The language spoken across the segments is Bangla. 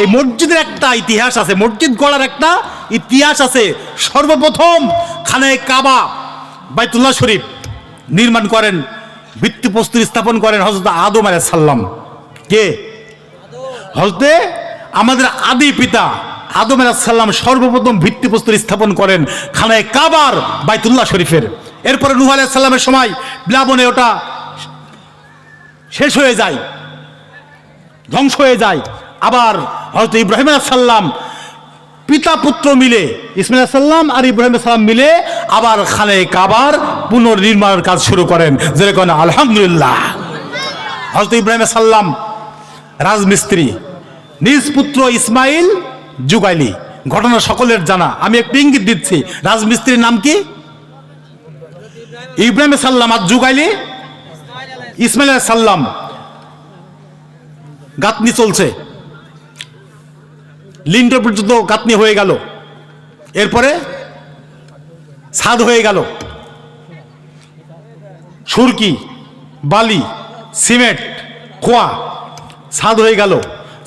এই মসজিদের একটা ইতিহাস আছে, মসজিদ গড়ার একটা ইতিহাস আছে। সর্বপ্রথম খানায়ে কাবা বাইতুল্লাহ শরীফ নির্মাণ করেন, ভিত্তিপ্রস্তর স্থাপন করেন হযরত আদম আলাইহিস সালাম। কে? হযরত আমাদের আদি পিতা আদম আলাইহিস সালাম সর্বপ্রথম ভিত্তিপ্রস্তর স্থাপন করেন খানায়ে কাবার বাইতুল্লাহ শরীফের। এরপরে নূহ আলাইহিস সালামের সময় প্লাবনে ওটা শেষ হয়ে যায়, ধ্বংস হয়ে যায়। আবার হযরত ইব্রাহিম আলাইহিস সালাম পিতা পুত্র মিলে, ইসমাঈল আলাইহিস সালাম আর ইব্রাহিম আলাইহিস সালাম মিলে আবার খানায়ে কাবার পুনর্নির্মাণের কাজ শুরু করেন। যেরকম আলহামদুলিল্লাহ। হযরত ইব্রাহিম আলাইহিস সালাম রাজমিস্ত্রি, নিজ পুত্র ইসমাইল যুগাইলি, ঘটনা সকলের জানা। আমি একটু ইঙ্গিত দিচ্ছি, রাজমিস্ত্রির নাম কি? ইব্রাহিম আলাইহিস সালাম। আর যুগাইলি ইসমাইল আলাইহিস সালাম। গাঁথনি চলছে, লিন্টার পর্যন্ত গাঁথনি হয়ে গেল, এরপরে ছাদ হয়ে গেল, সুরকি, বালি, সিমেন্ট, খোয়া, ছাদ হয়ে গেল।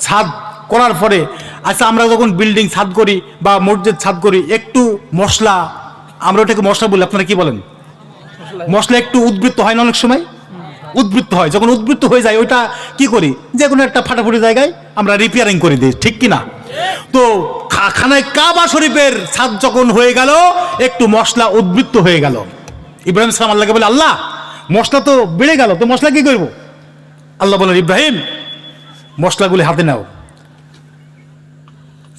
ছাদ করার পরে আচ্ছা আমরা যখন বিল্ডিং ছাদ করি বা মসজিদ ছাদ করি, একটু মশলা, আমরা ওটাকে মশলা বলি, আপনারা কি বলেন? মশলা একটু উদ্বৃত্ত হয় না অনেক সময়? উদ্বৃত্ত হয়। যখন উদ্বৃত্ত হয়ে যায় ওইটা কি করি, যে কোনো একটা ফাটাফুটি জায়গায় আমরা রিপেয়ারিং করে দিই, ঠিক কিনা? তো খানায়ে কাবা শরীফের ছাদ যখন হয়ে গেল, একটু মশলা উদ্বৃত্ত হয়ে গেল। ইব্রাহিম সালাম আল্লাহকে বলে, আল্লাহ মশলা তো বেড়ে গেল, তো মশলা কি করব? আল্লাহ বলেন, ইব্রাহিম মশলাগুলি হাতে নাও,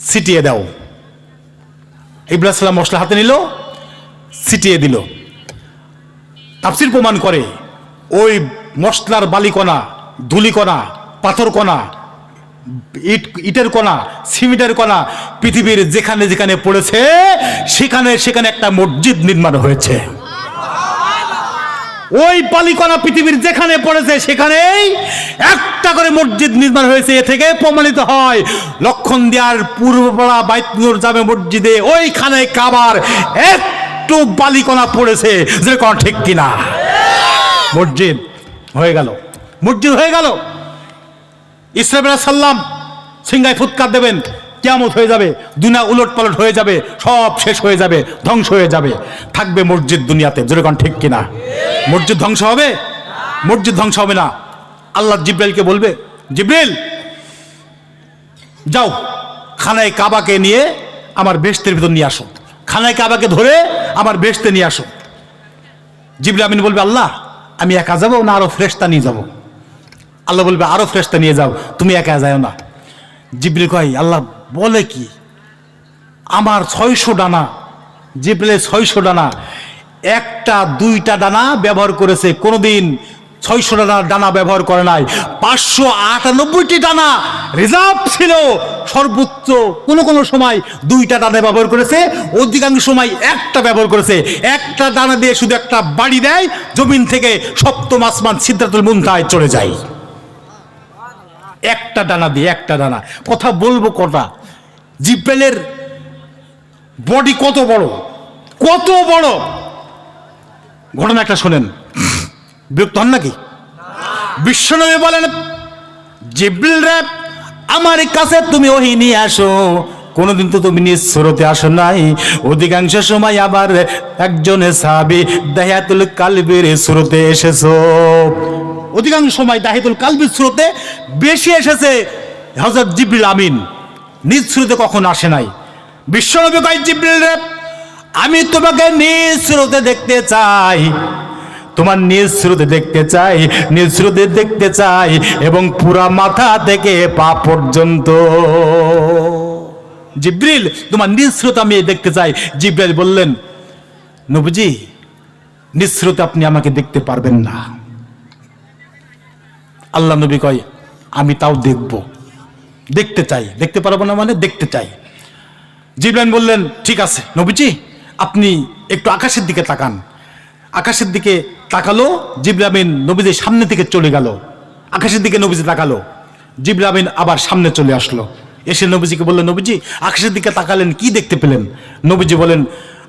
ছিটিয়ে দাও। ইব্রাহিম সালাম মশলা হাতে নিল, ছিটিয়ে দিল। তাফসীর প্রমাণ করে ওই মশলার বালিকণা, ধুলিকণা, পাথরকণা, ইটের কণা, সিমেন্টের কণা পৃথিবীর যেখানে যেখানে পড়েছে সেখানে সেখানে একটা মসজিদ নির্মাণ হয়েছে। ওই বালিকণা পৃথিবীর যেখানে পড়েছে সেখানেই একটা করে মসজিদ নির্মাণ হয়েছে। এ থেকে প্রমাণিত হয় লক্ষণদিয়ার পূর্বপাড়া বাইতুল জামে মসজিদে ওই খানায়ে কাবার একটু বালিকণা পড়েছে, যেরকম ঠিক কিনা? মসজিদ হয়ে গেল, মসজিদ হয়ে গেল। ইসরাফিল আলাইহিস সালাম সিংহায় ফুৎকার দেবেন, কিয়ামত হয়ে যাবে, দুনিয়া উলট পালট হয়ে যাবে, সব শেষ হয়ে যাবে, ধ্বংস হয়ে যাবে। থাকবে মসজিদ দুনিয়াতে, যেরকম ঠিক কিনা? মসজিদ ধ্বংস হবে? মসজিদ ধ্বংস হবে না। আল্লাহ জিব্রাইলকে বলবে, জিব্রাইল যাও খানায়ে কাবাকে নিয়ে আমার বেহেশতের ভিতর নিয়ে আসো, খানায়ে কাবাকে ধরে আমার বেহেশতে নিয়ে আসো। জিবরিল আমিন বলবে, আল্লাহ আমি একা যাবো না আরো ফেরেশতা নিয়ে যাব? আল্লাহ বলবে, আরো ফেরেশতা নিয়ে যাও, তুমি একা যাও না। জিবরিল কয়, আল্লাহ বলে কি? আমার 600 ডানা, জিবরিলের 600 ডানা, একটা দুইটা ডানা ব্যবহার করেছে, কোনোদিন 600 ডানা ব্যবহার করে নাই। 598টি ডানা রিজার্ভ ছিল, সর্বোচ্চ কোনো কোনো সময় দুইটা ডানা ব্যবহার করেছে, অধিকাংশ সময় একটা ব্যবহার করেছে। একটা ডানা দিয়ে শুধু একটা বাড়ি দেয়, জমিন থেকে সপ্তম আসমান সিদরাতুল মুনতাহায় চলে যায়। একটা ডানা দিয়ে, একটা ডানা। কথা বলবো কটা? জিব্রাইলের বডি কত বড়, কত বড়! ঘটনা একটা শোনেন, বিরক্ত হন নাকি? বিশ্বনবী বলেন, জিব্রাইল রে আমার কাছে তুমি ওহী নিয়ে আসো, কোনদিন তো তুমি নিজ সুরতে আসো নাই। অধিকাংশ সময় আবার একজন সাহাবী দাহিয়াতুল কালবির সুরতে এসেছো, অধিকাংশ সময় দাহিয়াতুল কালবির সুরতে বেশি এসেছে। হযরত জিবরিল আমিন নিজ সুরতে কখনো আসে নাই। বিশ্বনবী কয়, জিবরিল রে আমি তোমাকে নিজ সুরতে দেখতে চাই, তোমার নিজ স্রোতে দেখতে চাই, নিজ স্রোতে দেখতে চাই, এবং পুরা মাথা থেকে পা পর্যন্ত। জিবরিল তোমার নিজ স্রোত আমি দেখতে চাই। জিবরাইল বললেন, নবীজি নিজ স্রোতে আপনি আমাকে দেখতে পারবেন না। আল্লাহ নবী কয়, আমি তাও দেখব, দেখতে চাই। দেখতে পারবো না মানে দেখতে চাই। জিবরাইল বললেন, ঠিক আছে নবীজি আপনি একটু আকাশের দিকে তাকান। আকাশের দিকে তাকালো, জিবরিল আমিন নবীজির সামনে থেকে চলে গেল। আকাশের দিকে নবীজি তাকালো, জিবরিল আমিন আবার সামনে চলে আসলো। এসে নবীজিকে বললেন, নবীজি আকাশের দিকে তাকালেন, কি দেখতে পেলেন? নবীজি বলেন,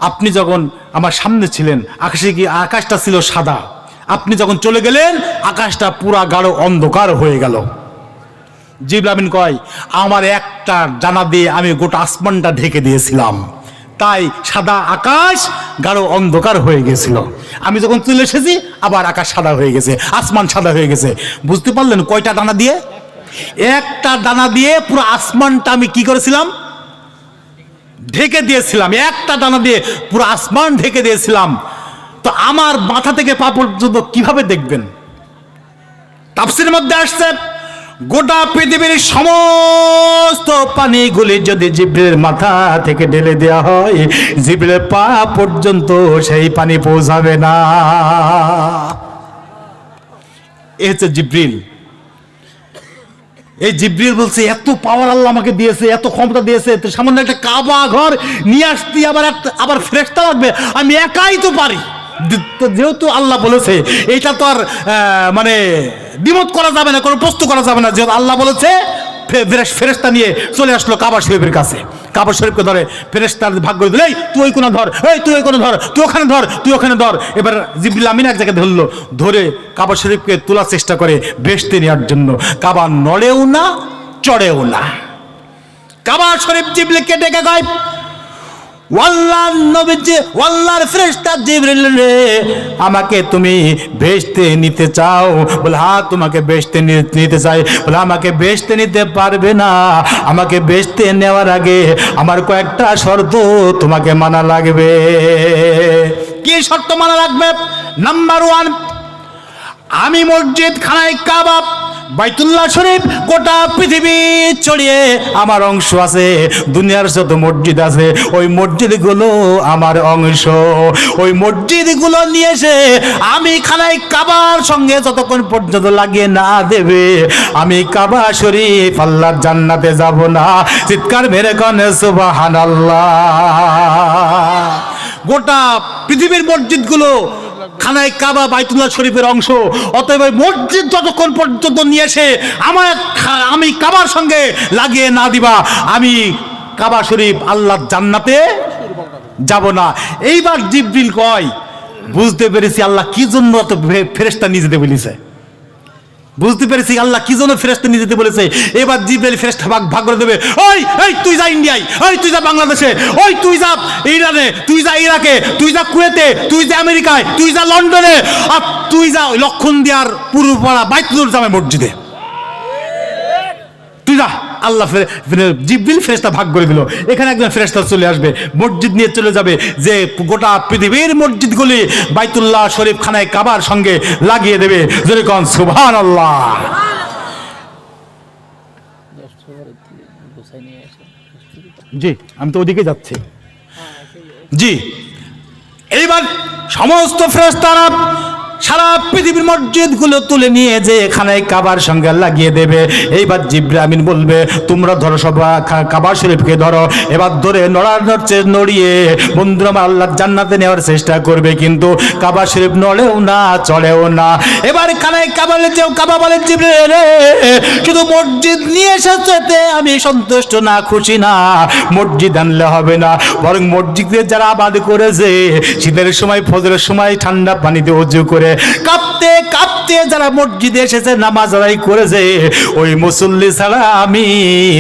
আপনি যখন আমার সামনে ছিলেন আকাশটা ছিল সাদা, আপনি যখন চলে গেলেন আকাশটা পুরা গাঢ় অন্ধকার হয়ে গেল। জিবরিল আমিন কয়, আমার একটা ডানা দিয়ে আমি গোটা আসমানটা ঢেকে দিয়েছিলাম, তাই সাদা আকাশ গাঢ় অন্ধকার হয়ে গেছিল। আমি যখন চলে এসেছি আবার আকাশ সাদা হয়ে গেছে, আসমান সাদা হয়ে গেছে। বুঝতে পারলেন কয়টা ডানা দিয়ে? একটা ডানা দিয়ে পুরো আসমানটা আমি কি করেছিলাম? ঢেকে দিয়েছিলাম। একটা ডানা দিয়ে পুরো আসমান ঢেকে দিয়েছিলাম। তো আমার মাথা থেকে পা পর্যন্ত কিভাবে দেখবেন? তাফসীরের মধ্যে আসছে, গোটা পৃথিবীর সমস্ত পানিগুলি যদি জিবরিলের মাথা থেকে ঢেলে দেওয়া হয়, জিবরিলের পা পর্যন্ত সেই পানি পৌঁছাবে না। এ হচ্ছে জিবরিল। এই জিবরিল বলছে, এত পাওয়ার আল্লাহ আমাকে দিয়েছে, এত ক্ষমতা দিয়েছে, সামান্য একটা কাবা ঘর নিয়ে আসতে আবার ফেরেশতা লাগবে, আমি একাই তো পারি। যেহেতু আল্লাহ বলেছে, এইটা তো আর মানে দ্বিমত করা যাবে না, কোনো প্রশ্ন করা যাবে না। যেহেতু আল্লাহ বলেছে, ফেরেশতা নিয়ে চলে আসলো কাবা শরীফের কাছে। কাবা শরীফকে ধরে ফেরেশতার ভাগ করে দিল, এই তুই ওই কোণা ধর, এই তুই ওই কোণা ধর, তুই ওখানে ধর, তুই ওখানে ধর। এবার জিবরিল আমিন এক জায়গায় ধরলো, ধরে কাবা শরীফকে তোলার চেষ্টা করে বেহেশতে নেওয়ার জন্য। কাবা নড়েও না, চড়েও না। কাবা শরীফ জিবরিলকে ডেকে কয়, আল্লাহর নবী, আল্লাহর ফেরেশতা জিবরিল রে, আমাকে তুমি বেহেশতে নিতে চাও? বলে, হ্যাঁ তোমাকে বেহেশতে নিতে চাই। বলে, আমাকে বেহেশতে নিতে পারবে না, আমাকে বেহেশতে নেওয়ার আগে আমার কয়েকটা শর্ত তোমাকে মানা লাগবে। কি শর্ত মানা লাগবে? নাম্বার 1, আমি মসজিদ খানায় কাবা বাইতুল্লাহ শরীফ গোটা পৃথিবী ছড়িয়ে আমার অংশ আছে, দুনিয়ার যত মসজিদ আছে ওই মসজিদগুলো আমার অংশ। ওই মসজিদগুলো নিয়ে এসে আমি খানায় কাবার সঙ্গে যতক্ষণ পর্যন্ত লাগিয়ে না দেবে, আমি কাবা শরীফ আল্লাহর জান্নাতে যাব না। চিৎকার মেরে কোন সুবহানাল্লাহ। গোটা পৃথিবীর মসজিদগুলো খানায় কাবা বাইতুল্লাহ শরীফের অংশ, অতএব মসজিদ যতক্ষণ পর্যন্ত নিয়ে এসে আমি কাবার সঙ্গে লাগিয়ে না দিবা, আমি কাবা শরীফ আল্লাহর জান্নাতে যাব না। এইবার জিবরিল কয়, বুঝতে পেরেছি আল্লাহ কি জন্য এত ফেরেশতা নিয়ে যেতে বলেছে, বুঝতে পেরেছি আল্লাহ কি জন্য ফেরেশতা নিয়ে যেতে বলেছে। এবার জিবরিল ফেরেশতা ভাগ করে দেবে, ওই এই তুই যা ইন্ডিয়ায়, ওই তুই যা বাংলাদেশে, ওই তুই যা ইরানে, তুই যা ইরাকে, তুই যা কুয়েতে, তুই যা আমেরিকায়, তুই যা লন্ডনে, আর তুই যা লক্ষণদিয়ার পূর্বপাড়া বাইতুল জামে মসজিদে, তুই যা। আল্লাহ জিবরিল ফেরেশতা ভাগ করে দিল। এখানে একজন ফেরেশতা চলে আসবে, মসজিদ নিয়ে চলে যাবে, যে গোটা পৃথিবীর মসজিদগুলি বাইতুল্লাহ শরীফ খানায় কাবার সঙ্গে লাগিয়ে দেবে। যেরকম সুবহানাল্লাহ। জি, আমি তো ওদিকে যাচ্ছি। জি, এইবার সমস্ত ফেরেশতারা সারা পৃথিবীর মসজিদগুলো তুলে নিয়ে যে এখানে কাবার সঙ্গে লাগিয়ে দেবে। এইবার জিবরিল আমিন বলবে, তোমরা ধরো সব কাবা শরীফকে ধরো। এবার ধরে নড়িয়ে বন্ধুরা আমার আল্লাহর জান্নাতে নেওয়ার চেষ্টা করবে, কিন্তু কাবা শরীফ নড়েও না, চড়েও না। এবার খানায় কাবা বলে, জিবরিল রে, শুধু মসজিদ নিয়ে এসেছে আমি সন্তুষ্ট না, খুশি না, মসজিদ আনলে হবে না, বরং মসজিদে যারা আবাদ করেছে শীতের সময় ফজরের সময় ঠান্ডা পানিতে ওযু করে কাঁপতে কাঁপতে যারা মসজিদে এসেছে নামাজ আদায় করেছে, ওই মুসল্লি ছাড়া আমি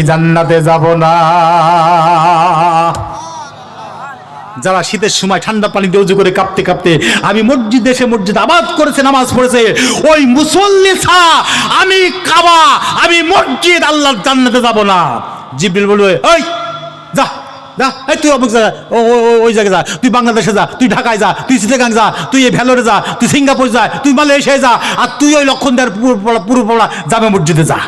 জান্নাতে যাব না। যারা শীতের সময় ঠান্ডা পানিতে ওযু করে কাঁপতে কাঁপতে আমি মসজিদে এসে মসজিদ আবাদ করেছে, নামাজ পড়েছে, ওই মুসল্লি ছাড়া আমি কাবা, আমি মসজিদ আল্লাহর জান্নাতে যাব না। জিবরিল বলবে, ওই যা যা, এই তুই অমুক যা, ওই জায়গায় যা, তুই বাংলাদেশে যা, তুই ঢাকায় যা, তুই চিটাগাং যা, তুই এই ভেলোরে যা, তুই সিঙ্গাপুর যা, তুই মালয়েশিয়ায় যা, আর তুই ওই লক্ষণদিয়ার পূর্বপাড়া জামে মসজিদে যা।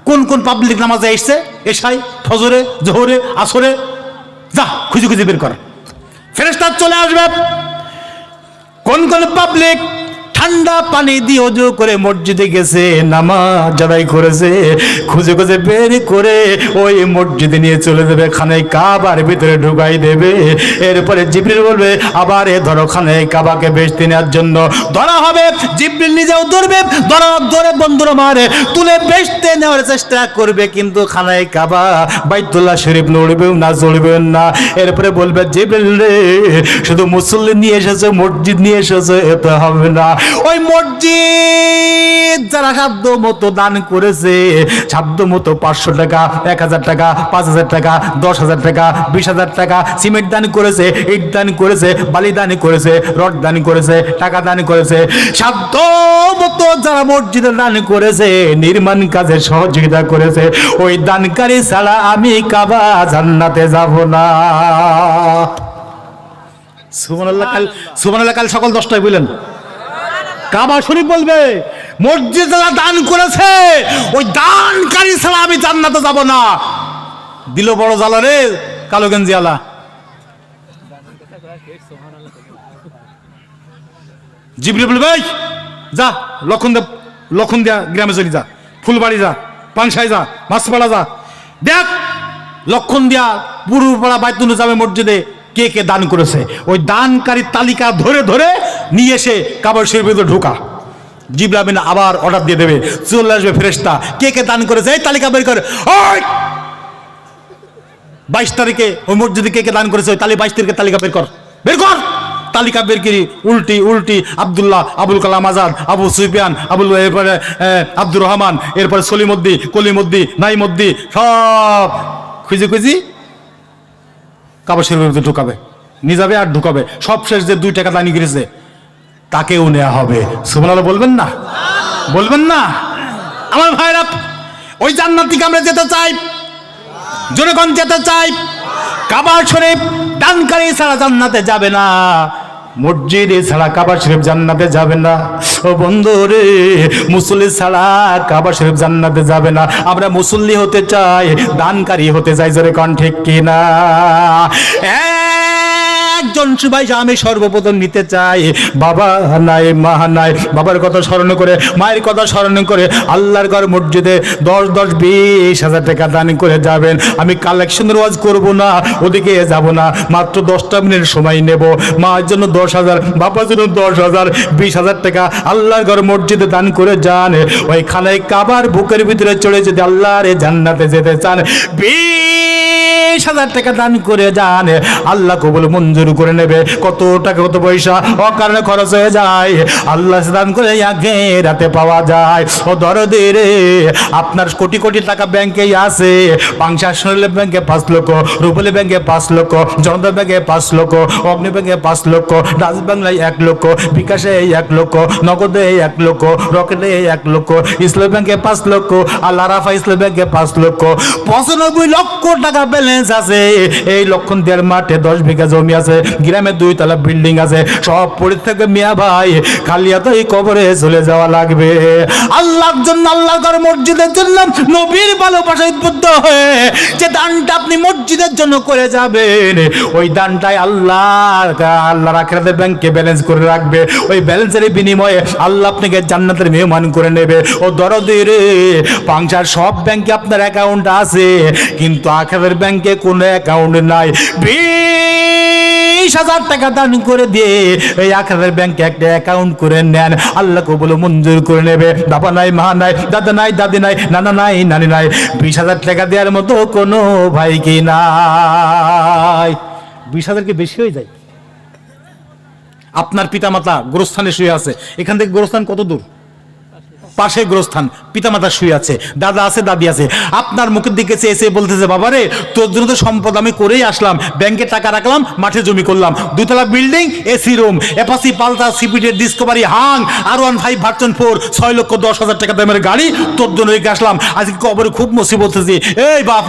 কোন কোন পাবলিক নামাজে এসছে, এশাই, ফজরে, জোহরে, আসরে, যা খুঁজে খুঁজে বের কর। ফেরেশতা চলে আসবে। কোন কোন পাবলিক ঠান্ডা পানি দিয়ে ওযু করে মসজিদে গেছে, নামাজ আদায় করেছে, খুঁজে খুঁজে বের করে ওই মসজিদে নিয়ে চলে যাবে, খানায় কাবার ভিতরে ঢুকাই দেবে। এরপরে জিবরিল বলবে, আবার এ ধরো খানায় কাবাকে বেহেশতে নেওয়ার জন্য ধরা হবে। জিবরিল নিজেও ধরবে, ধরে বন্ধুরা মারে তুলে বেহেশতে নেওয়ার চেষ্টা করবে, কিন্তু খানায় কাবা বাইতুল্লাহ শরীফ নড়বেও না, চলবেও না। এরপরে বলবে, জিবরিল রে, শুধু মুসল্লি নিয়ে এসেছে, মসজিদ নিয়ে এসেছে, এতে হবে না, ওই মসজিদ যারা সাধ্য মতো দান করেছে, সাধ্য মতো 500 টাকা, 1000 টাকা, 5000 টাকা, 10,000 টাকা, 20,000 টাকা সিমেন্ট দান করেছে, ইট দান করেছে, বালি দান করেছে, রড দান করেছে, টাকা দান করেছে, সাধ্য মতো যারা মসজিদে দান করেছে, নির্মাণ কাজে সহযোগিতা করেছে, ওই দানকারী ছাড়া আমি কাবা জান্নাতে যাব না। সুবহানাল্লাহ। সুবহানাল্লাহ কাল সকাল 10টায় বললেন, কাবা শরীফ বলবে মসজিদ যারা দান করেছে ওই দানকারী ছাড়া আমি জান্নাতে যাব না। দিল বড় জ্বালা রে কালো গেঞ্জি আলা। জিবরিল বলবে যা লক্ষণ দিয়া গ্রামে চলি যা, ফুলবাড়ি যা, পাংশায় যা, মাছপাড়া যা, দেখ লক্ষণ দিয়া পুরুপাড়া বাইতুল জামে মসজিদে কে কে দান করেছে, ওই দানকারীর তালিকা ধরে ধরে নিয়ে এসে কাবা শরীফের ভিতরে ঢোকা। জিবরাইল আমিন আবার অর্ডার দিয়ে দেবে, চলে আসবে ফেরেশতা, কে কে দান করেছে এই তালিকা বের করে। ওই 22 তারিখে ওই মসজিদে কে কে দান করেছে ওই 22 তারিখে তালিকা বের কর, বের কর। তালিকা বের করি উল্টি আব্দুল্লাহ, আবুল কালাম আজাদ, আবু সুফিয়ান, এরপরে আব্দুর রহমান, এরপরে সলিমউদ্দি, কলিমউদ্দি, নাইমউদ্দি, সব খুঁজি কাবা শরীফের ঢুকাবে, নিয়ে যাবে আর ঢুকাবে। সব শেষ যে 2 টাকা দানি করেছে তাকেও নেওয়া হবে। সুবহানাল্লাহ বলবেন না? বলবেন না? আমার ভাইরা, ওই জান্নাতিকে আমরা যেতে চাই, জনগণ যেতে চাই। কাবা শরীফ দানকারী ছাড়া জান্নাতে যাবে না, মসজিদ ছাড়া কাবা শরীফ জান্নাতে যাবে না। ও বন্ধু রে, মুসল্লি ছাড়া কাবা শরীফ জান্নাতে যাবে না। আমরা মুসল্লি হতে চাই, দানকারী হতে চাই, জোরে কোন ঠিক কিনা? একজন সুবাই আমি সর্বপ্রথম নিতে চাই, বাবা নাই মা নাই, বাবার কথা স্মরণ করে, মায়ের কথা স্মরণ করে আল্লাহর ঘর মসজিদে 10-20 হাজার টাকা দান করে যাবেন। আমি কালেকশনের ওয়াজ করব না, ওদিকে যাব না, মাত্র 10টা মিনিট সময় নেব। মার জন্য 10,000, বাবার জন্য 10,000, 20,000 টাকা আল্লাহর ঘর মসজিদে দান করে যান। ওইখানে কাবার বুকের ভিতরে চড়ে যদি আল্লাহর জান্নাতে যেতে চান, 20,000 টাকা দান করে যান, আল্লাহ কবুল মঞ্জুর করে নেবে। কত টাকা কত পয়সা অকারণে খরচ হয়ে যায়, আল্লাহ দান করে আগে রাতে পাওয়া যায়। ও দরদে রে, আপনার কোটি কোটি টাকা ব্যাংকেই আছে, পাংশা সোনালী ব্যাংকে 5 লক্ষ, রূপালী ব্যাংকে 5 লক্ষ, জনতা ব্যাংকে 5 লক্ষ, অগ্নি ব্যাংকে 5 লক্ষ, রাজ বাংলায় 1 লক্ষ, বিকাশে 1 লক্ষ, নগদে 1 লক্ষ, রকেটে 1 লক্ষ, ইসলাম ব্যাংকে 5 লক্ষ, আর লারাফা ইসলাম ব্যাংকে 5 লক্ষ, 95 লক্ষ টাকা ব্যালেন্স আছে। এই লক্ষণ দেড় মাঠে 10 বিঘা জমি আছে, গ্রামে 2 তলা বিল্ডিং আছে, সব পড়ে থাকবে মিয়া ভাই, খালি এত এই কবরে চলে যাওয়া লাগবে। আল্লাহর জন্য, আল্লাহর ঘর মসজিদের জন্য, নবীর ভালোবাসায় উদ্বুদ্ধ হয়ে যে দানটা আপনি মসজিদের জন্য করে যাবেন, ওই দানটাই আল্লাহর আখিরাতের ব্যাংকে ব্যালেন্স করে রাখবে। ওই ব্যালেন্সের বিনিময়ে আল্লাহ আপনাকে জান্নাতের মেহমান করে নেবে। ও দরদি রে, পাংশার সব ব্যাংকে আপনার অ্যাকাউন্ট আছে, কিন্তু আখিরাতের ব্যাংকে কোনো অ্যাকাউন্ট নাই। 20,000 টাকা দান করে দিয়ে এই আখিরাতের ব্যাংকে একটা অ্যাকাউন্ট করে নেন, আল্লাহ কবুল মঞ্জুর করে নেবে। বাবা নাই, মা নাই, দাদা নাই, দাদি নাই, নানা নাই, নানি নাই, 20,000 টাকা দেওয়ার মতো কোনো ভাই কি নাই? 20,000 কি বেশি হয়ে যায়? আপনার পিতামাতা গোরস্থানে শুয়ে আছে, এখান থেকে গোরস্থান কত দূর? পাশে গোরস্থান, পিতামাতা শুয়ে আছে, দাদা আছে, দাদি আছে। আপনার মুখের দিকে চেয়ে বলতেছে, বাবারে তোর জন্য তো সম্পদ আমি করেই আসলাম, ব্যাংকে টাকা রাখলাম, মাঠে জমি করলাম, 2 তলা বিল্ডিং, এসি রুম, অ্যাপাচি পালটা, সিপিডের ডিসকভারি, হাং, R15 ভার্সন 4, 6,10,000 টাকা দামের গাড়ি তোর জন্য রেখে আসলাম। আজকে কবরে খুব মুসিবত হচ্ছে, এই বাপ,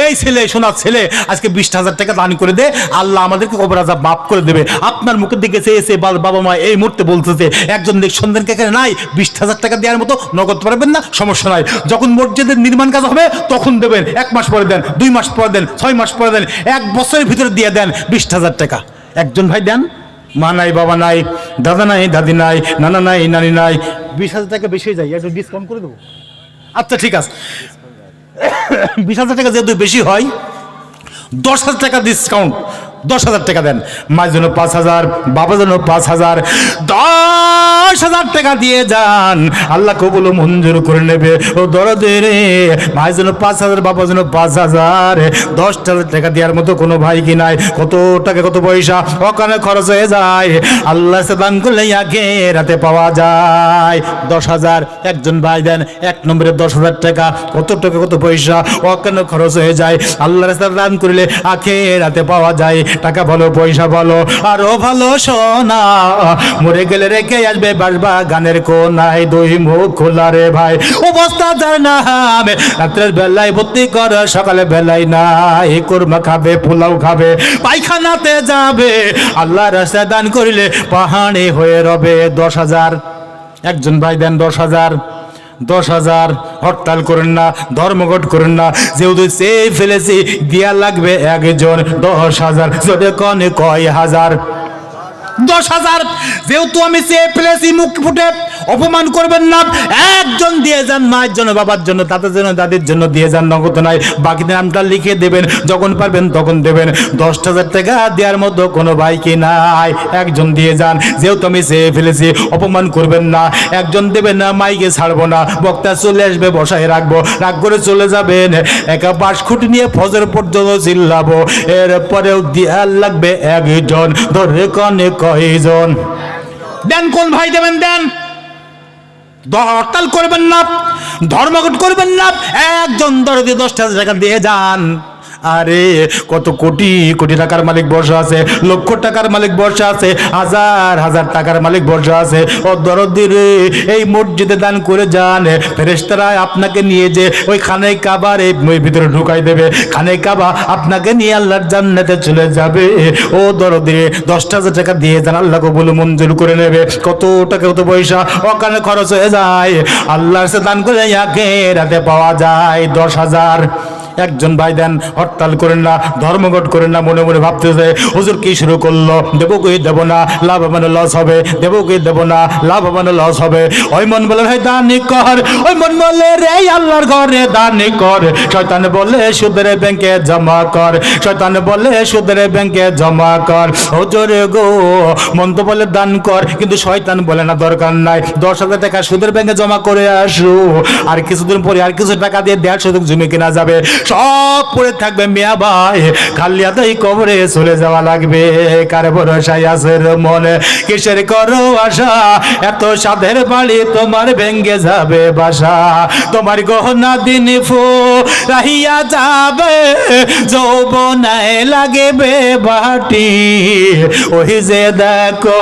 এই ছেলে, সোনার ছেলে, আজকে 20,000 টাকা দান করে দে, আল্লাহ আমাদেরকে কবর আযাব মাফ করে দেবে। আপনার মুখের দিকে চেয়ে বাবা মা এই মুহূর্তে বলতেছে, একজন সন্তানকে এখানে নাই, 20,000 টাকা দেওয়ার মতো নগদ পারবেন না, সমস্যা নাই, যখন মসজিদের নির্মাণ কাজ হবে তখন দেবেন, 1 মাস পরে দেন, 2 মাস পরে দেন, 6 মাস পরে দেন, 1 বছরের ভিতরে দিয়ে দেন 20,000 টাকা। একজন ভাই দেন, মা নাই, বাবা নাই, দাদা নাই, দাদি নাই, নানা নাই, নানি নাই, 20,000 টাকা বেশি হয়ে যায়, একটু ডিসকাউন্ট করে দেবো। আচ্ছা ঠিক আছে, 20,000 টাকা যেহেতু বেশি হয়, 10,000 টাকা ডিসকাউন্ট, 10,000 টাকা দেন, মায়ের জন্য 5,000, বাবার জন্য 5,000, 10,000 টাকা দিয়ে যান, আল্লাহ কবুল মঞ্জুর করে নেবে। ও দরদে রে, মায়ের জন্য 5,000, বাবার জন্য 5,000, 10,000 টাকা দেওয়ার মতো কোনো ভাই কি নাই? কত টাকা কত পয়সা ওখানে খরচ হয়ে যায়, আল্লাহ সে দান করলে আখিরাতে পাওয়া যায়। 10,000 একজন ভাই দেন, 1 নম্বরে 10,000 টাকা, কত টাকা কত পয়সা ওখানে খরচ হয়ে যায়, আল্লাহর রাস্তায় দান করলে আখিরাতে পাওয়া যায়। টাকা ভালো, পয়সা ভালো, আরো ভালো সোনা, মরে গেলে রেখে আসবে বাসবাগানের কোনায়, 2 মুখ খোলা রে ভাই, অবস্থা যার নাম, রাত্রের বেলায় ভর্তি কর, সকালে বেলায় নাই, কুরমা খাবে, পোলাও খাবে, পায়খানাতে যাবে, আল্লাহর রাস্তায় দান করিলে পাহাড়ে হয়ে রবে। 10,000 একজন ভাই দেন, 10,000, 10,000, হরতাল করেন না, ধর্মঘট করেন না, যেহেতু সে ফেলেছি দিয়া লাগবে একজন 10,000, যদি কনে কয় হাজার, 10,000 যেহেতু আমি চেয়ে ফেলেছি, মুখ ফুটে অপমান করবেন না, একজন দিয়ে যান, মায়ের জন্য, বাবার জন্য, তাদের জন্য, দাদির জন্য দিয়ে যান, নগদ নাই, বাকি নামটা লিখে দেবেন, যখন পারবেন তখন দেবেন। 10,000 টাকা দেওয়ার মতো কোনো ভাই কি নাই? একজন দিয়ে যান, যেহেতু আমি চেয়ে ফেলেছি, অপমান করবেন না, একজন দেবেন না, মাইকে ছাড়বো না, বক্তা চলে আসবে, বসায় রাখবো, রাগ করে চলে যাবেন, একা বাঁশ খুঁটি নিয়ে ফজর পর্যন্ত চিল্লাবো, এরপরেও দেওয়ার লাগবে একজন, ধরে কনে কয়জন? দেন, কোন ভাই দেবেন দেন, হরতাল করবেন না, ধর্মঘট করবেন না, একজন দরদি 10,000 টাকা দিয়ে যান। আরে কত কোটি কোটি টাকার মালিক বসে আছে, লক্ষ টাকার মালিক বসে আছে, হাজার হাজার টাকার মালিক বসে আছে, ও দরদি রে, এই মসজিদে দান করে যান, ফেরেশতারা আপনাকে নিয়ে যে ওই খানে কাবার এই ভিতরে ঢুকাই দেবে, খানে কাবা আপনাকে নিয়ে আল্লাহর জান্নাতে চলে যাবে। ও দরদি রে, 10,000 টাকা দিয়ে যান, আল্লাহ কবুল মঞ্জুর করে নেবে। কত টাকা কত পয়সা ওখানে খরচ হয়ে যায়, আল্লাহর সাথে দান করে আখিরাতে পাওয়া যায়। 10,000 একজন ভাই দেন, হরতাল করেন না, ধর্মঘট করেন না, মনে মনে ভাবতেছে হুজুর কি শুরু করলো, দেবো কি দেবো না, লাভবান লস হবে, দেবো কি দেবো না, লাভবান লস হবে। ওই মন বলে ভাই দানি কর, ওই মন বলে রে আল্লাহর ঘরে দানি কর, শয়তান বলে সুদের ব্যাংকে জমা কর, শয়তান বলে সুদের ব্যাংকে জমা কর। হুজুরে গো, মন তো বলে দান কর, কিন্তু শয়তান বলে না দরকার নাই, 10,000 টাকা সুদের ব্যাংকে জমা করে আসো, আর কিছুদিন পরে আর কিছু টাকা দিয়ে 150 জমি কেনা যাবে, সব পড়ে থাকবে মিয়া ভাই, খালি হাতেই কবরে চলে যাওয়া লাগবে। কার ভরসায় আছে মনে, কিসের করো আশা, এত সাধের বাড়ি তোমার ভেঙ্গে যাবে বাসা, তোমার গহনা দিন ফু রাহিয়া যাবে, যৌবনায় লাগবে বাটি, ওই যে দেখো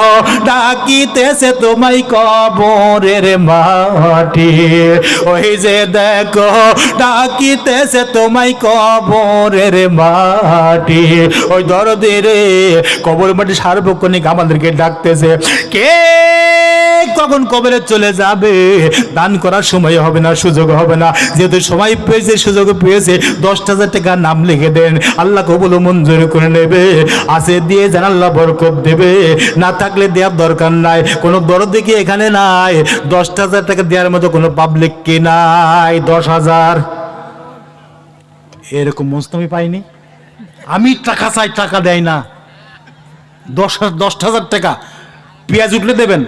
ডাকিতেছে তোমায় কবরের মাটি, ওই যে দেখো ডাকিতেছে তোমায় কবরের মাটি। ওই দরদে রে, কবর মাটি সার্বক্ষণিক আমাদেরকে ডাকতেছে, কে কখন কবরে চলে যাবে, দান করার সময় হবে না, সুযোগ হবে না, যেহেতু সময় পেয়েছে, সুযোগ পেয়েছে, 10,000 টাকা নাম লিখে দেন, আল্লাহ কবুল মঞ্জুর করে নেবে। আছে দিয়ে যান, আল্লাহ বরকত দেবে, না থাকলে দেওয়ার দরকার নাই। কোনো দরদি কি এখানে নাই? 10,000 টাকা দেওয়ার মতো কোনো পাবলিক কি নাই? 10,000 এরকম মস্ত আমি পাইনি। আমি টাকা চাই, টাকা দেয় না। 10,000 টাকা পেঁয়াজ উঠলে দেবেন,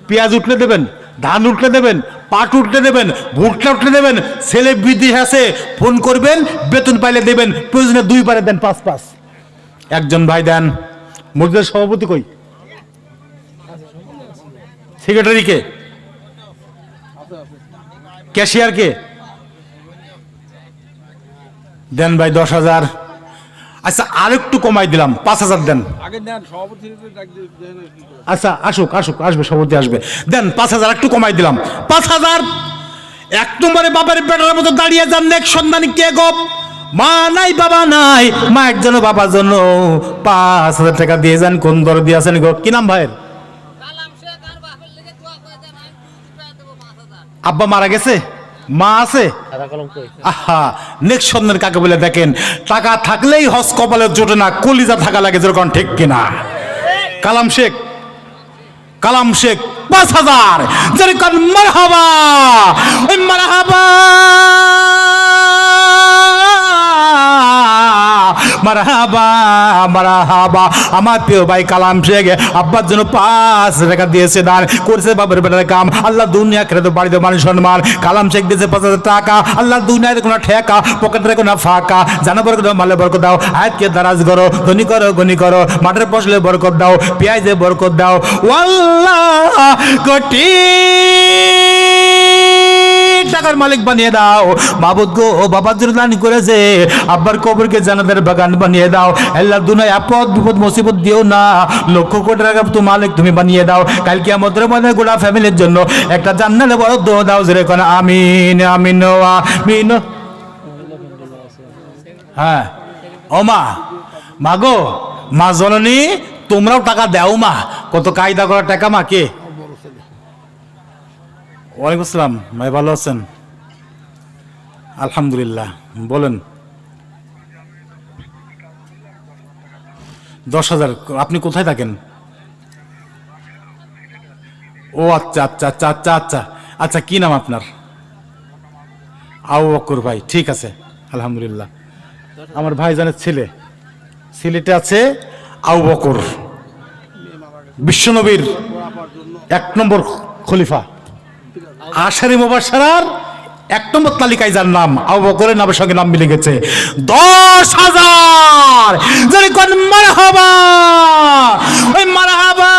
পেঁয়াজ উঠলে দেবেন, ধান উঠলে দেবেন, পাট উঠলে দেবেন, ভুট্টা উঠলে দেবেন, ছেলে বিদেশ আছে ফোন করবেন, বেতন পাইলে দেবেন, প্রয়োজনে 2 বারে দেন, 5 একজন ভাই দেন। মসজিদের সভাপতি কই? সেক্রেটারি কে? ক্যাশিয়ার কে? দেন ভাই 10,000। আচ্ছা আরেকটু কমাই দিলাম, 5,000 দেন। আচ্ছা আসুক, আসবে, সভাপতি আসবে, দেন 5,000 একটু কমাই দিলাম, 5,000। 1 নম্বরে বাবার বেটার মতো দাঁড়িয়ে যান, নেক সন্ধানী কে গো? মা নাই, বাবা নাই, মায়ের জন্য, বাবার জন্য 5,000 টাকা দিয়ে যান। কোন দরদি আছেন গো? কি নাম ভাইয়ের? আব্বা মারা গেছে, মা আছে? আহা, নেক্সট সন্ধান কাকে বলে দেখেন, টাকা থাকলেই হজ কপালে জোটে না, কলিজা থাকা লাগে, যেরকম ঠিক কিনা? কালাম শেখ, কালাম শেখ 5,000, যেরকম মারহাবা, ওই মারহাবা মারহাবা মারহাবা। আমার প্রিয় ভাই কালাম শেখ আব্বার জন্য 5 টাকা দিয়েছে, দান করছে বাবার বেটার কাম, আল্লাহ দুনিয়া খেতে বাড়িতে মানুষ সম্মান। কালাম শেখ দিয়েছে 5,000 টাকা, আল্লাহ দুনিয়ার কোনো ঠেকা, পকেটের কোনো ফাঁকা, জানা বরকত দাও, মালে বরকত দাও, আয়াতকে দারাজ করো, ধনী করো, গনি করো, মাঠের ফসলে বরকত দাও, পেঁয়াজে বরকত দাও। আল্লাহ কোটি টাকার মালিক বানিয়ে দাও মাবুদ গো। ও বাবার জন্য দান করেছে, আব্বার কবরকে জান্নাতের বাগান বানিয়ে দাও। আল্লাহ দুনিয়ায় আপদ বিপদ মুসিবত দিও না, লক্ষ কোটি টাকা তো মালিক তুমি বানিয়ে দাও। কাল কিয়ামতের মধ্যে গোটা ফ্যামিলির জন্য একটা জান্নাতে বরাদ্দ দাও, জোরে কোন আমিন আমিন আমিন। হ্যাঁ ও মা, মাগো মা জননী, তোমরাও টাকা দাও মা। কত কায়দা করার টাকা মা। কে? ওয়ালাইকুম আসসালাম ভাই, ভালো আছেন? আলহামদুলিল্লাহ, বলেন। 10,000। আপনি কোথায় থাকেন? ও আচ্ছা আচ্ছা আচ্ছা আচ্ছা আচ্ছা আচ্ছা, কি নাম আপনার? আবু বকর ভাই, ঠিক আছে আলহামদুলিল্লাহ। আমার ভাইজানের ছেলে, সিলেটে আছে আবু বকর, বিশ্বনবীর 1 নম্বর খলিফা, আশারি মুবাশশারার 1 নম্বর তালিকায় যার নাম আবু বকরের নামের সঙ্গে নাম মিলে গেছে। 10,000 যদি কোন মারহাবা, ওই মারহাবা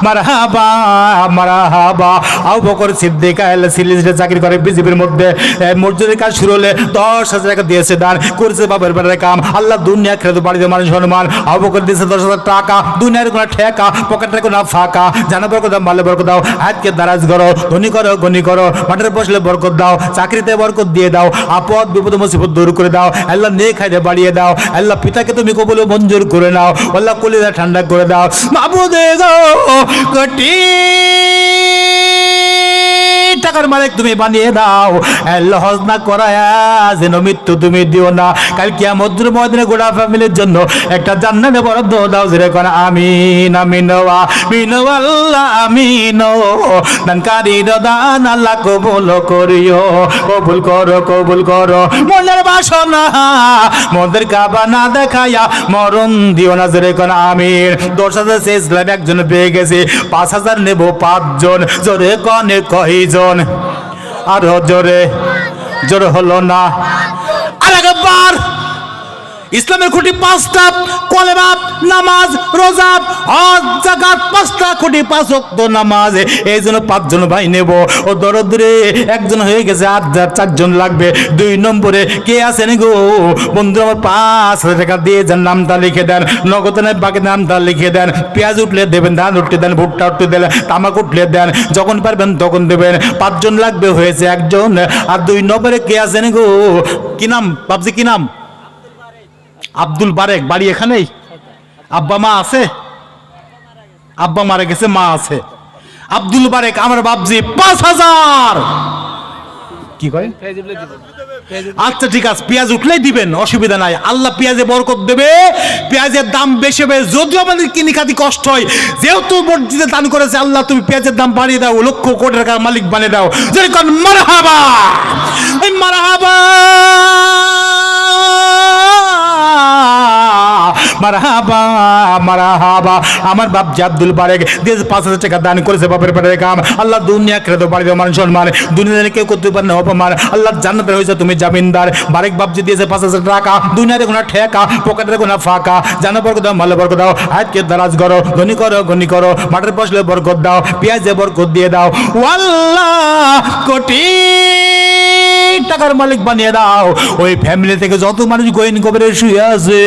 মারহাবা মারহাবা। আবু বকর সিদ্দিক সিলেটে চাকরি করে বিজিবির মধ্যে, মসজিদের কাজ শুরু হলে 10,000 টাকা দিয়েছে, দান করেছে বাবার বেটার কাম, আল্লাহ দুনিয়া খেতে বাড়িতে মানুষ সম্মান। আবু বকর দিয়েছে 10,000 টাকা, দুনিয়ার কোনো ঠেকা, পকেটের কোনো ফাঁকা, জানা বরকত দাও, মালে বরকত দাও, হাতকে দারাজ করো, ধনী করো, গনি করো, মাঠের ফসলে বরকত দাও, চাকরিতে বরকত দিয়ে দাও, আপদ বিপদ মুসিবত দূর করে দাও। আল্লাহ নেক খাইতে বাড়িয়ে দাও। আল্লাহ পিতাকে তুমি কবুল মঞ্জুর করে নাও। আল্লাহ কলিজা ঠান্ডা করে দাও। মাবুদ গো কোটি টাকার মালিক তুমি বানিয়ে দাও। আল্লাহ হজ না করায়া যেন মৃত্যু তুমি দিও না। কাল কিয়ামতের ময়দানে গোটা ফ্যামিলির জন্য একটা জান্নাতে বরাদ্দ দাও, জোরে কোন আমিন আমিন আমিন আল্লাহ আমিন। দানকারীর দান আল্লাহ কবুল করিও, কবুল করো, কবুল করো। মনের বাসনা মনের কাবা না দেখায়া মরণ দিও না, জোরে কোন আমিন। 10,000 শেষ লাভ একজন পেয়ে গেছে, 5,000 নেব 5 জন, জোরে কনে কয়জন? আরো জোরে, জোরে হলো না। আরেকবার। ইসলামের খুঁটি 5টা, কলেমা, নামাজ, রোজা, হজ, যাকাত, 5টা খুঁটি, 5 ওয়াক্ত নামাজ। এই জন্য 5 জন ভাই নেব। ও দরদরে একজন হয়ে গেছে, আর 4 জন লাগবে। 2 নম্বরে কে আছেন গো বন্ধু? আমার 5,000 টাকা দিয়ে যান, নামটা লিখে দেন, নগদ নেই বাকি নামটা লিখে দেন। পেঁয়াজ উঠলে দেবেন, ধান উঠলে দেন, ভুট্টা উঠলে দেন, তামাক উঠলে দেন, যখন পারবেন তখন দেবেন। 5 জন লাগবে, হয়েছে 1 জন। আর 2 নম্বরে কে আছেন গো? কি নাম বাবজি, কি নাম? আব্দুল বারেক। বাড়ি এখানেই? আব্বা মা আছে? আব্বা মারা গেছে, মা আছে। আব্দুল বারেক আমার বাবজি 5,000। কি কয়? আচ্ছা ঠিক আছে, পেঁয়াজ উঠলেই দিবেন, অসুবিধা নাই। আল্লাহ পেঁয়াজে বরকত দেবে। পেঁয়াজের দাম বেশি হবে, যদিও আমাদের কিনি খাতি কষ্ট হয়, যেহেতু মসজিদে দান করেছে, আল্লাহ তুমি পেঁয়াজের দাম বাড়িয়ে দাও, লক্ষ কোটি টাকার মালিক বানিয়ে দাও। যেরকম মারহাবা মারহাবা মারহাবা মারহাবা। আমার বাপ আব্দুল বারেক 5,000 টাকা দান করেছে, বাপের পেটের কাম, আল্লাহ দুনিয়া খেতে বাড়িতে মানুষ সম্মান, দুনিয়াতে কেউ করতে পারে না অপমান, আল্লাহ জান্নাতের হয়েছে তুমি জামিনদার। বারেক বাপজি দিয়েছে 5,000 টাকা, দুনিয়াতে কোনো ঠেকা, পকেটের কোনো ফাঁকা, জানা বরকত দাও, মালে বরকত দাও, হাতকে দারাজ করো, ধনী করো, গনি করো, মাঠের ফসলে বরকত দাও, পেঁয়াজে বরকত দিয়ে দাও। আল্লাহ কোটি টাকার মালিক বানিয়ে দাও। ওই ফ্যামিলি থেকে যত মানুষ গহীন কবরে শুয়ে আছে,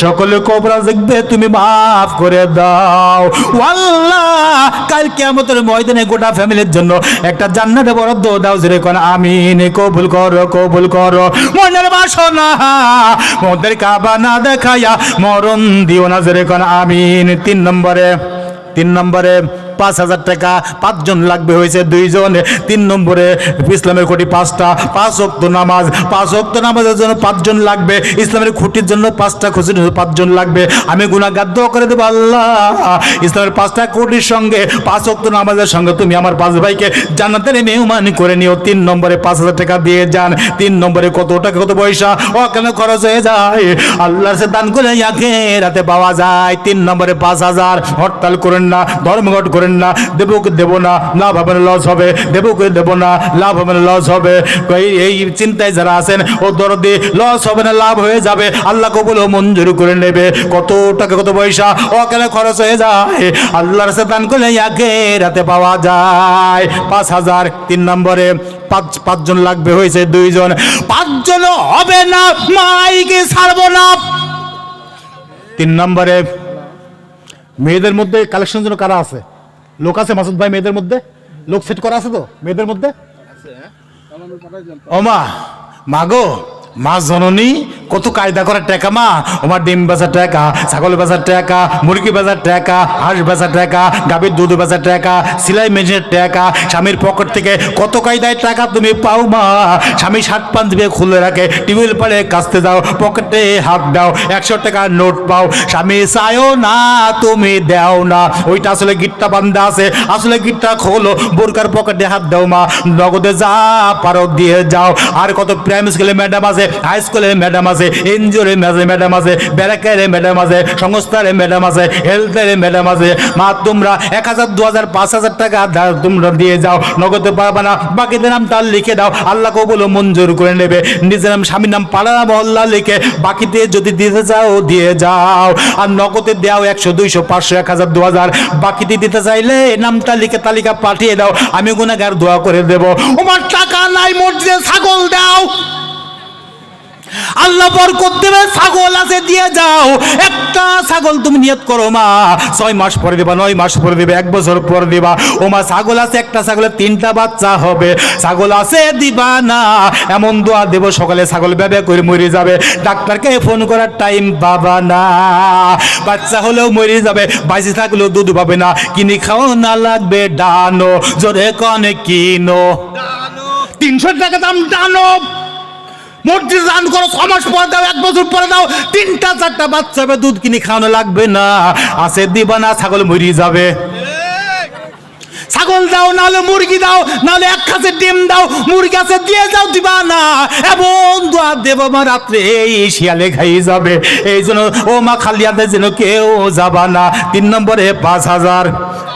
সকলে কবর দেখবে, তুমি মাফ করে দাও। আল্লাহ কাল কিয়ামতের ময়দানে গোটা ফ্যামিলির জন্য একটা জান্নাতে বরাদ্দ দাও, জোরে কোন আমিন। কবুল করো, কবুল করো। মনের বাসনা মনের কাবা না দেখায়া মরণ দিও না, জোরে কোন আমিন। 3 নম্বরে 5,000 টাকা। 5 জন লাগবে হয়েছে 2 জন। 3 নম্বরে ইসলামের খুঁটি 5টা, 5 ওয়াক্ত নামাজ। 5 ওয়াক্ত নামাজের জন্য 5 জন লাগবে। ইসলামের খুঁটির জন্য 5টা খুঁটির জন্য 5 জন লাগবে। আমি গুনাহগার দোয়া করে দেবো, আল্লাহ ইসলামের 5টা খুঁটির সঙ্গে 5 ওয়াক্ত নামাজের সঙ্গে তুমি আমার 5 ভাইকে জান্নাতের মেহমান করে নিও। 3 নম্বরে 5,000 টাকা দিয়ে যান। 3 নম্বরে কত টাকা কত পয়সা ওখানে খরচ হয়ে যায়, আল্লাহর কাছে দান করে আখিরাতে পাওয়া যায়। 3 নম্বরে 5,000। হরতাল করেন না, ধর্মঘট করেন না, দেবকে দেব না, লাভ হবে না লস হবে, দেবকে দেব না, লাভ হবে না লস হবে। এই চিন্তায় যারা আছেন ও দরদি, লস হবে না লাভ হয়ে যাবে, আল্লাহ কবুল ও মঞ্জুর করে নেবে। কত টাকা কত পয়সা ওখানে খরচ হয়ে যায়, আল্লাহর কাছে দান করলে আখিরাতে পাওয়া যায়। 5,000। 3 নম্বরে 5 জন লাগবে হয়েছে 2 জন। 5 জন হবে না, মাইকে ছাড়বো না। 3 নম্বরে মেয়েদের মধ্যে কালেকশন জন্য কারা আছে? লোক আছে মাসুদ ভাই? মেয়েদের মধ্যে লোক সেট করা আছে তো? মেয়েদের মধ্যে ও মা, মাগো মা জননী কত কায়দা করার টাকা মা। ওমার ডিম বেচার টাকা, ছাগল বেচার টাকা, মুরগি বেচার টাকা, হাঁস বেচার টাকা, গাভীর দুধ বেচার টাকা, সেলাই মেশিনের টাকা, স্বামীর পকেট থেকে কত কায়দায় টাকা তুমি পাও মা। স্বামী শার্ট প্যান্ট দিয়ে খুলে রাখে, টেবিল পাড়ে কাচতে যাও, পকেটে হাত দাও, 100 টাকার নোট পাও, স্বামী চায়ও না তুমি দেও না। ওইটা আসলে গিটটা বান্ধা আছে, আসলে গিটটা খোলো, বোরকার পকেটে হাত দাও মা, নগদে যা পারো দিয়ে যাও। আর কত প্রাইমারি স্কুলে ম্যাডাম আছে, হাই স্কুলে ম্যাডাম আছে, এনজিওরে ম্যাডাম আছে, ব্যারাকের ম্যাডাম আছে, সংস্থারে ম্যাডাম আছে, হেলথের ম্যাডাম আছে। মা তোমরা 1,000 2,000 5,000 টাকা তোমরা দিয়ে যাও, নগদে পারবা না, বাকিদের নাম তার লিখে দাও, আল্লাহ কবুল মঞ্জুর করে নেবে। নিজের নাম স্বামীর নাম পাড়া মহল্লা লিখে বাকিতে যদি দিতে চাও দিয়ে যাও। আর নগদে দাও 100 200 500 1,000 2,000। বাকিতে দিতে চাইলে নামটা লিখে তালিকা পাঠিয়ে দাও, আমি গুনাহগার দোয়া করে দেব। ওমার টাকা নাই, মসজিদে ছাগল দাও, আল্লাহ বরকত দেবে। ছাগল আছে দিয়ে যাও, একটা ছাগল তুমি নিয়ত করো মা, 6 মাস পরে দেবা, 9 মাস পরে দেবে, 1 বছর পরে দেবা। ও মা ছাগল আছে, একটা ছাগলের 3টা বাচ্চা হবে। ছাগল আছে দিবা না, এমন দোয়া দেব সকালে ছাগল বেবে করে মরে যাবে, ডাক্তারকে ফোন করার টাইম পাবা না, বাচ্চা হলেও মরে যাবে, বাঁচে থাকলেও দুধ পাবে না, কিনে খাও না লাগবে ডানো, জোরে কনে কিনো 300 টাকা দাম ডানো। মসজিদ দান করো, 6 মাস পরে দাও, 1 বছর পরে দাও, 3টা 4টা বাচ্চা হবে, দুধ কিনে খাওয়ানো লাগবে না, আছে দিবা না, ছাগল মরি যাবে। ছাগল দাও, নাহলে মুরগি দাও, নাহলে 1 খাসের ডিম দাও, মুরগি আছে দিয়ে যাও, দিবা না, এমন দোয়া দেব মা রাত্রে এই শিয়ালে খাই যাবে। এই জন্য ও মা খালি হাতে যেন কেউ যাবা না। 3 নম্বরে 5,000।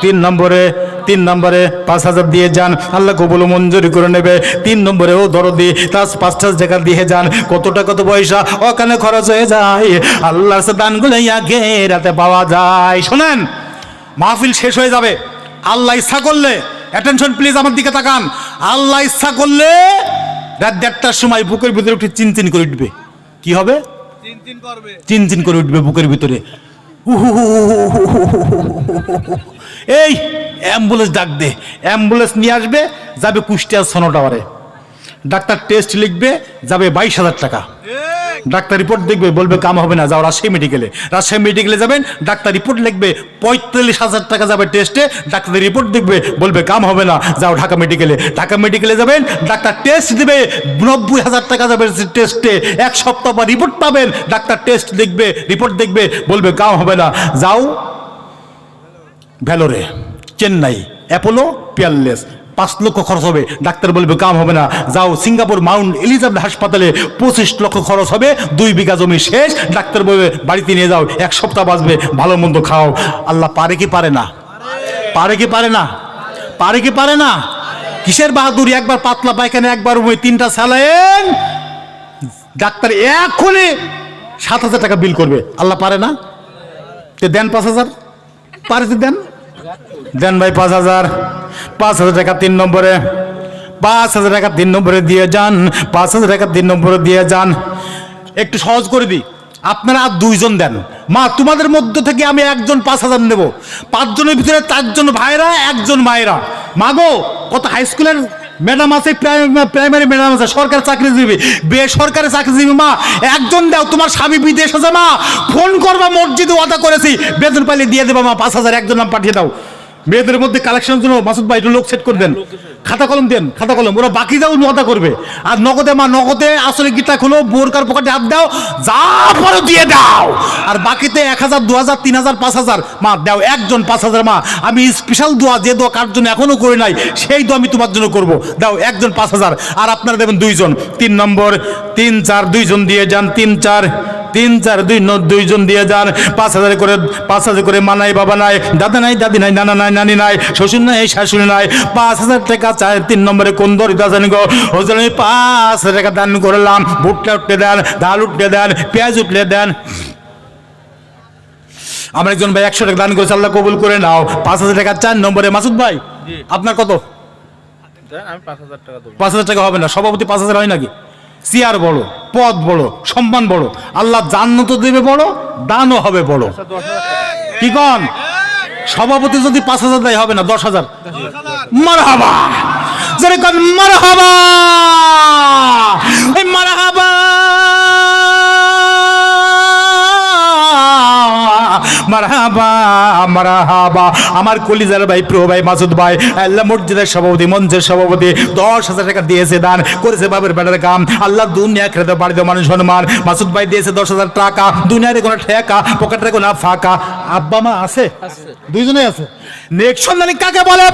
3 নম্বরে 5,000 দিয়ে যান, আল্লাহ কবুল মঞ্জুরি করে নেবে। 3 নম্বরে ও দরদি তার 5টা টাকা দিয়ে যান, কত টাকা কত পয়সা ওখানে খরচ হয়ে যায়, আল্লাহর কাছে দান করলে আখিরাতে পাওয়া যায়। শোনেন, মাহফিল শেষ হয়ে যাবে, আল্লাহ ইচ্ছা করলে, অ্যাটেনশন প্লিজ আমার দিকে তাকান, আল্লাহ ইচ্ছা করলে রাত 1:30টার সময় বুকের ভিতরে উঠে চিনচিন করে উঠবে। কি হবে? চিনচিন করে উঠবে বুকের ভিতরে। এই অ্যাম্বুলেন্স ডাক দে, অ্যাম্বুলেন্স নিয়ে আসবে, যাবে কুষ্টিয়া সনো টাওয়ারে, ডাক্তার টেস্ট লিখবে, যাবে 22,000 টাকা। ডাক্তার রিপোর্ট দেখবে, বলবে কাম হবে না, যাও রাজশাহী মেডিকেলে। রাজশাহী মেডিকেলে যাবেন, ডাক্তার রিপোর্ট লিখবে, 45,000 টাকা যাবে টেস্টে, ডাক্তার রিপোর্ট দেখবে, বলবে কাম হবে না, যাও ঢাকা মেডিকেলে। ঢাকা মেডিকেলে যাবেন, ডাক্তার টেস্ট দেবে, 90,000 টাকা যাবে টেস্টে, 1 সপ্তাহ পর রিপোর্ট পাবেন, ডাক্তার টেস্ট দেখবে, রিপোর্ট দেখবে, বলবে কাম হবে না, যাও ভেলোরে, চেন্নাই, অ্যাপোলো পিয়ারলেস, 5 লক্ষ খরচ হবে, ডাক্তার বলবে কাম হবে না, যাও সিঙ্গাপুর মাউন্ট এলিজাবেথ হাসপাতালে, 25 লক্ষ খরচ হবে, 2 বিঘা জমি শেষ, ডাক্তার বলবে বাড়িতে নিয়ে যাও, 1 সপ্তাহ বাঁচবে, ভালো মন্দ খাও। আল্লাহ পারে কি পারে না? পারে কি পারে না? পারে কি পারে না? কিসের বাহাদুরি? একবার পাতলা পায়খানা, একবার 3টা স্যালাইন, ডাক্তার এখনই 7,000 টাকা বিল করবে। আল্লাহ পারে না? দেন 5,000, পারে দেন ভাই 5,000 টাকা। 3 নম্বরে 5,000 টাকা 3 নম্বরে দিয়ে যান, 5,000 টাকা 3 নম্বরে দিয়ে যান। একটু সহজ করে দিই, আপনারা আর 2 জন দেন, মা তোমাদের মধ্য থেকে আমি 1 জন 5,000 নেব, 5 জনের ভিতরে 4 জন ভাইরা, 1 জন মায়েরা। মাগো কত হাই স্কুলের ম্যাডাম আছে, প্রাইমারি ম্যাডাম আছে, সরকারি চাকরিজীবী, বেসরকারি চাকরিজীবী, মা 1 জন দাও। তোমার স্বামী বিদেশ আছে মা, ফোন করবা, মসজিদে ওয়াদা করেছি, বেতন পাইলে দিয়ে দেবা মা, 5,000 1 জন নাম পাঠিয়ে দাও। মেয়েদের মধ্যে কালেকশনের জন্য মাসুদ ভাই একটু লোক সেট করে দেন, খাতা কলম দেন, খাতা কলম, ওরা বাকি যাও নগদা করবে। আর নগদে মা নগদে আসলে গীতা খোলো, বোরকার পকেটে হাত দাও, যা পারো দিয়ে দাও। আর বাকিতে 1000, 2000, 3000, 5000 মা দাও, একজন 5000 মা। আমি স্পেশাল দোয়া, যে দোয়া কার জন্য এখনো করি নাই, সেই দোয়া আমি তোমার জন্য করবো। দাও একজন 5000, আর আপনারা দেবেন 2 জন। 3 নম্বর 3 4 2 জন দিয়ে যান, 3 4 2 জন দিয়ে যান। 5000 করে, 5000 করে মানাই বাবা নাই, দাদা নাই, দাদি নাই, নানা নাই, নানি নাই, শ্বশুর নাই, শাশুড়ি নাই। 5000 টাকা চায়। 3 নম্বরে কোন দরিদ্র আছেন গো, ওজন আমি 5000 টাকা দান করলাম। ভুট্টা উঠলে দেন, ডাল উঠলে দেন, পেঁয়াজ উঠলে দেন। আমার একজন ভাই 100 টাকা দান করেছে, আল্লাহ কবুল করে নাও। 5000 টাকা 4 নম্বরে। মাসুদ ভাই আপনার কত? আমি 5000 টাকা দেবো। 5000 টাকা হবে না, সভাপতি 5000 হয় নাকি? চেয়ার বড়, পদ বড়, সম্মান বড়, আল্লাহ জান্নাত দেবে বড়, দানও হবে বড়। কি কন? সভাপতি যদি 5000 দেয় হবে না, 10000। মারহাবা, জোরে কন মারহাবা, এই মারহাবা, মারহাবা, মারহাবা। আমার কলিজার ভাই, প্রিয় ভাই মাসুদ ভাই, আল্লাহ মসজিদের সভাপতি, মঞ্চের সভাপতি, 10,000 টাকা দিয়েছে, দান করেছে বাবের বেটার কাম। আল্লাহ দুনিয়া খেতে পারে দেয় মানুষ সম্মান। মাসুদ ভাই দিয়েছে 10,000 টাকা, দুনিয়ারে কোনো ঠেকা, পকেটে কোনো ফাঁকা। আব্বা মা আছে? দুইজনেই আছে। নেক্সট সন্তান কাকে বলে?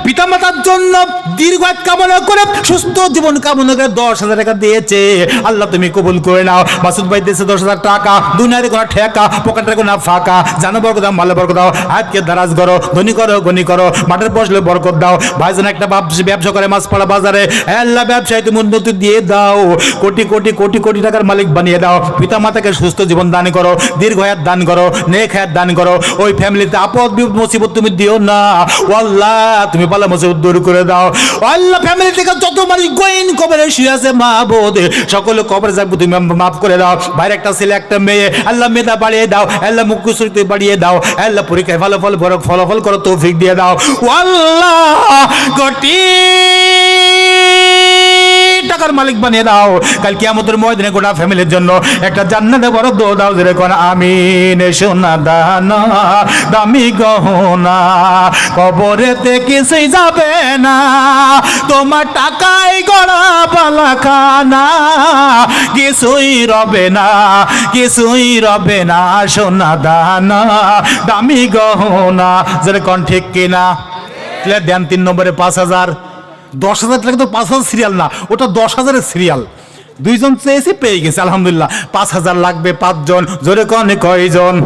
পিতামাতার জন্য দীর্ঘায়ু কামনা করে, সুস্থ জীবন কামনা করে 10,000 টাকা দিয়েছে। আল্লাহ তুমি কবুল করে নাও। মাসুদ ভাই দিয়েছে 10,000 টাকা, দুনিয়ারে কোনো ঠেকা, পকেটে কোনো ফাঁকা। জানো বরকত দাও, মালে বরকত দাও, হাতকে দারাজ করো, ধনী করো, গনি করো, মাঠের বসলে বরকত দাও। ভাইজান একটা ব্যবসা করে মাছপাড়া বাজারে, আল্লাহ ব্যবসায় তুমি উন্নতি দিয়ে দাও, কোটি কোটি কোটি কোটি টাকার মালিক বানিয়ে দাও। পিতা মাতাকে সুস্থ জীবন দান করো, দীর্ঘ হায়াত দান করো, নেক হায়াত দান করো। ওই ফ্যামিলিতে আপদ মুসিবত তুমি দিও না, আল্লাহ তুমি বালা মুসিবত দূর করে দাও। আল্লাহ ফ্যামিলি থেকে যত মানুষ গইন কবরে শুয়ে আছে, মা বোধ সকলে কবরে যাবো, তুমি মাফ করে দাও। ভাইয়ের একটা ছেলে, একটা মেয়ে, আল্লাহ মেধা বাড়িয়ে দাও, আল্লাহ মুখ সুরতে বাড়িয়ে দাও, আল্লাহ পরীক্ষায় ফলাফল করো, তৌফিক দিয়ে দাও। আল্লাহ কোটি টাকার মালিক বানিয়ে দাও। কাল কিয়ামতের ময়দানে গোটা ফ্যামিলির জন্য একটা জান্নাতে বড় দোয়া দাও, যে কোন আমিন। সোনা দানা দামি গহনা কবরেতে কিছুই যাবে না, তোমার টাকায় গড়া বালাখানা কিছুই রবে না, কিছুই রবে না। সোনা দানা দামি গহনা, যেরকম ঠিক কিনা? দেন 3 নম্বরে 5000। 10,000 টাকা তো 5000 সিরিয়াল না, ওটা 10,000-এর সিরিয়াল। 2 জন চেয়েছি, পেয়ে গেছে আলহামদুলিল্লাহ। 5000 লাগবে 5 জন, জোরে কনে কয়জন?